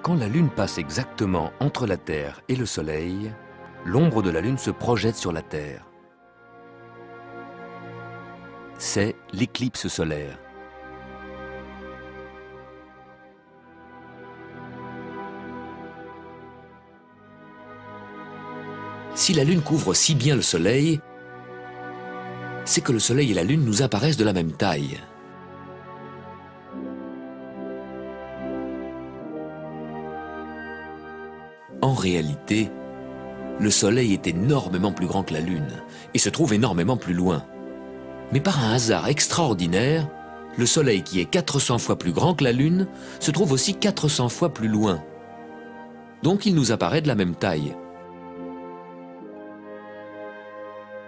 Quand la Lune passe exactement entre la Terre et le Soleil, l'ombre de la Lune se projette sur la Terre. C'est l'éclipse solaire. Si la Lune couvre si bien le Soleil, c'est que le Soleil et la Lune nous apparaissent de la même taille. En réalité, le Soleil est énormément plus grand que la Lune et se trouve énormément plus loin. Mais par un hasard extraordinaire, le Soleil, qui est 400 fois plus grand que la Lune, se trouve aussi 400 fois plus loin. Donc il nous apparaît de la même taille.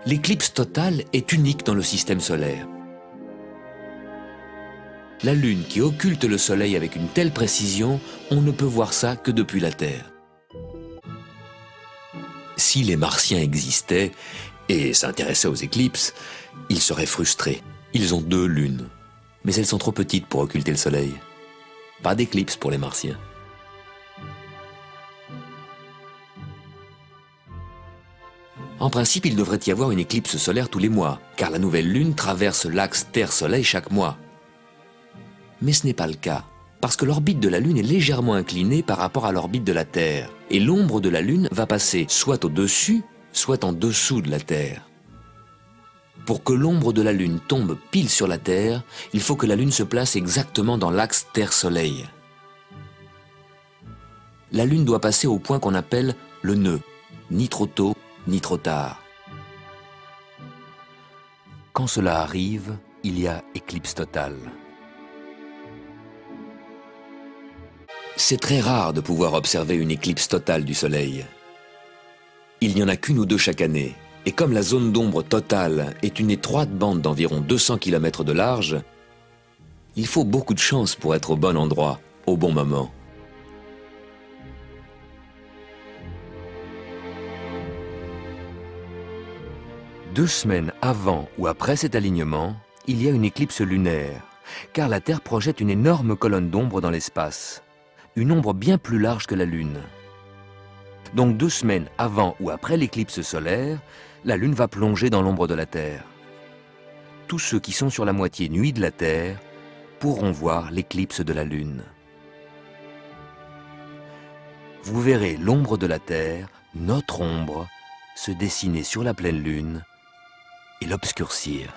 L'éclipse totale est unique dans le système solaire. La Lune qui occulte le Soleil avec une telle précision, on ne peut voir ça que depuis la Terre. Si les Martiens existaient et s'intéressaient aux éclipses, ils seraient frustrés. Ils ont 2 lunes, mais elles sont trop petites pour occulter le Soleil. Pas d'éclipse pour les Martiens. En principe, il devrait y avoir une éclipse solaire tous les mois, car la nouvelle Lune traverse l'axe Terre-Soleil chaque mois. Mais ce n'est pas le cas, parce que l'orbite de la Lune est légèrement inclinée par rapport à l'orbite de la Terre, et l'ombre de la Lune va passer soit au-dessus, soit en dessous de la Terre. Pour que l'ombre de la Lune tombe pile sur la Terre, il faut que la Lune se place exactement dans l'axe Terre-Soleil. La Lune doit passer au point qu'on appelle le nœud, ni trop tôt, ni trop tard. Quand cela arrive, il y a éclipse totale. C'est très rare de pouvoir observer une éclipse totale du Soleil. Il n'y en a qu'une ou 2 chaque année, et comme la zone d'ombre totale est une étroite bande d'environ 200 km de large, il faut beaucoup de chance pour être au bon endroit, au bon moment. Deux semaines avant ou après cet alignement, il y a une éclipse lunaire, car la Terre projette une énorme colonne d'ombre dans l'espace, une ombre bien plus large que la Lune. Donc 2 semaines avant ou après l'éclipse solaire, la Lune va plonger dans l'ombre de la Terre. Tous ceux qui sont sur la moitié nuit de la Terre pourront voir l'éclipse de la Lune. Vous verrez l'ombre de la Terre, notre ombre, se dessiner sur la pleine Lune et l'obscurcir.